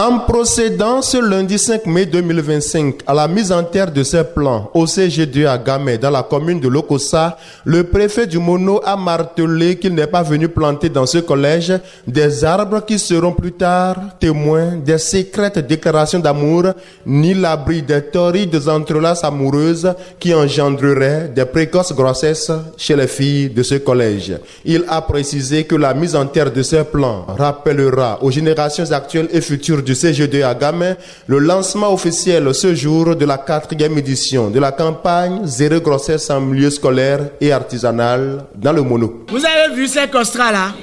En procédant ce lundi 5 mai 2025 à la mise en terre de ces plants au CG2 à Gamay dans la commune de Lokossa, le préfet du Mono a martelé qu'il n'est pas venu planter dans ce collège des arbres qui seront plus tard témoins des secrètes déclarations d'amour ni l'abri des torrides entrelacs amoureuses qui engendreraient des précoces grossesses chez les filles de ce collège. Il a précisé que la mise en terre de ces plants rappellera aux générations actuelles et futures du CG2 à Gamay le lancement officiel ce jour de la 4e édition de la campagne Zéro grossesse en milieu scolaire et artisanal dans le Mono. Vous avez vu ces costras là?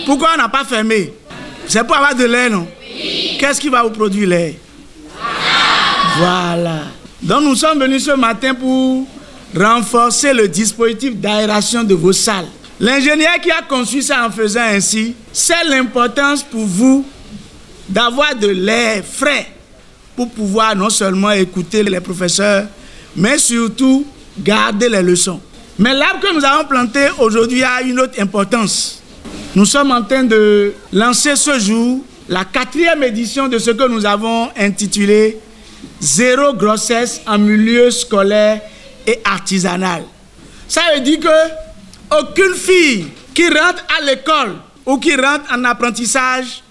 Pourquoi on n'a pas fermé? C'est pour avoir de lait, non? Qu'est-ce qui va vous produire lait? Voilà. Donc nous sommes venus ce matin pour renforcer le dispositif d'aération de vos salles. L'ingénieur qui a conçu ça en faisant ainsi, c'est l'importance pour vous d'avoir de l'air frais pour pouvoir non seulement écouter les professeurs, mais surtout garder les leçons. Mais l'arbre que nous avons planté aujourd'hui a une autre importance. Nous sommes en train de lancer ce jour la 4e édition de ce que nous avons intitulé Zéro grossesse en milieu scolaire et artisanal. Ça veut dire que aucune fille qui rentre à l'école ou qui rentre en apprentissage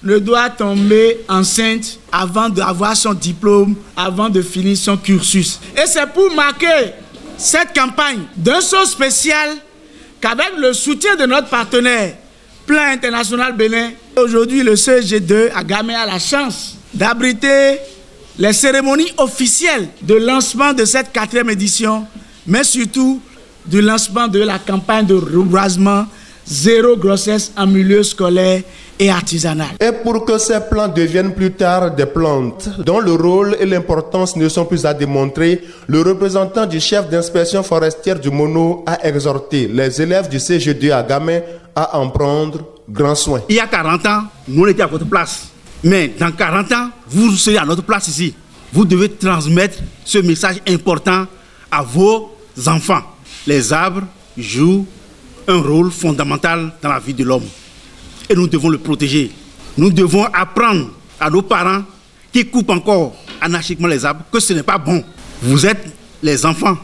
ne doit tomber enceinte avant d'avoir son diplôme, avant de finir son cursus. Et c'est pour marquer cette campagne d'un saut spécial qu'avec le soutien de notre partenaire, Plan International Bénin, aujourd'hui le CG2 à Gamay a la chance d'abriter les cérémonies officielles de lancement de cette 4e édition, mais surtout du lancement de la campagne de reboisement Zéro grossesse en milieu scolaire et artisanal. Et pour que ces plants deviennent plus tard des plantes dont le rôle et l'importance ne sont plus à démontrer, le représentant du chef d'inspection forestière du Mono a exhorté les élèves du CG2 à Gamay à en prendre grand soin. Il y a 40 ans, nous on était à votre place. Mais dans 40 ans, vous serez à notre place ici. Vous devez transmettre ce message important à vos enfants. Les arbres jouent un rôle fondamental dans la vie de l'homme. Et nous devons le protéger. Nous devons apprendre à nos parents qui coupent encore anarchiquement les arbres que ce n'est pas bon. Vous êtes les enfants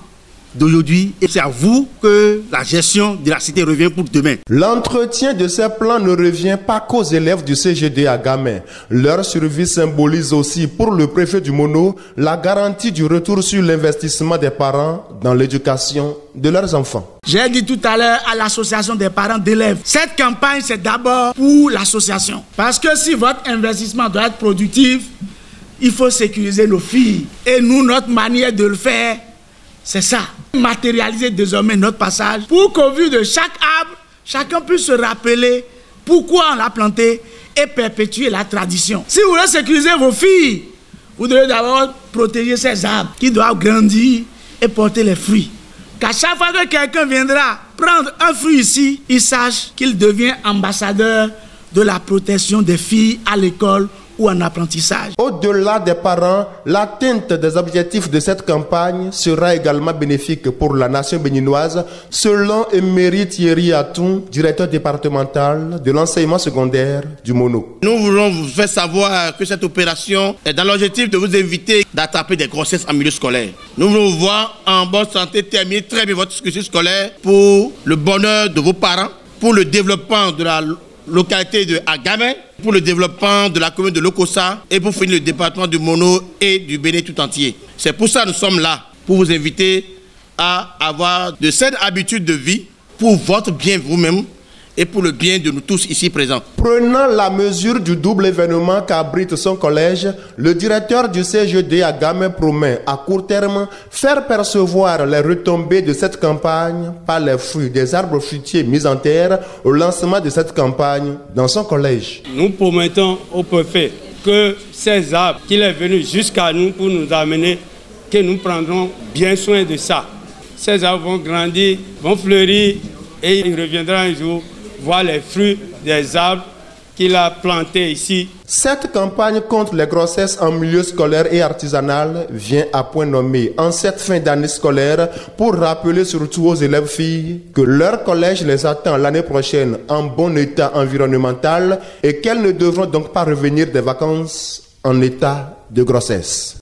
d'aujourd'hui et c'est à vous que la gestion de la cité revient pour demain. L'entretien de ces plans ne revient pas qu'aux élèves du CG2 à Gamay. Leur survie symbolise aussi pour le préfet du Mono la garantie du retour sur l'investissement des parents dans l'éducation de leurs enfants. J'ai dit tout à l'heure à l'association des parents d'élèves, cette campagne c'est d'abord pour l'association. Parce que si votre investissement doit être productif, il faut sécuriser nos filles. Et nous, notre manière de le faire, c'est ça. Matérialiser désormais notre passage pour qu'au vu de chaque arbre, chacun puisse se rappeler pourquoi on l'a planté et perpétuer la tradition. Si vous voulez sécuriser vos filles, vous devez d'abord protéger ces arbres qui doivent grandir et porter les fruits. Qu'à chaque fois que quelqu'un viendra prendre un fruit ici, il sache qu'il devient ambassadeur de la protection des filles à l'école ou en apprentissage. Au-delà des parents, l'atteinte des objectifs de cette campagne sera également bénéfique pour la nation béninoise, selon Emery Thierry Atoun, directeur départemental de l'enseignement secondaire du Mono. Nous voulons vous faire savoir que cette opération est dans l'objectif de vous inviter d'attraper des grossesses en milieu scolaire. Nous voulons vous voir en bonne santé, terminer très bien votre cursus scolaire pour le bonheur de vos parents, pour le développement de la localité de Gamay, pour le développement de la commune de Lokossa et pour finir le département du Mono et du Bénin tout entier. C'est pour ça que nous sommes là, pour vous inviter à avoir de saines habitudes de vie pour votre bien vous-même et pour le bien de nous tous ici présents. Prenant la mesure du double événement qu'abrite son collège, le directeur du CG2 à Gamay promet à court terme faire percevoir les retombées de cette campagne par les fruits des arbres fruitiers mis en terre au lancement de cette campagne dans son collège. Nous promettons au préfet que ces arbres qu'il est venu jusqu'à nous pour nous amener, que nous prendrons bien soin de ça. Ces arbres vont grandir, vont fleurir et il reviendra un jour voir les fruits des arbres qu'il a plantés ici. Cette campagne contre les grossesses en milieu scolaire et artisanal vient à point nommé en cette fin d'année scolaire pour rappeler surtout aux élèves filles que leur collège les attend l'année prochaine en bon état environnemental et qu'elles ne devront donc pas revenir des vacances en état de grossesse.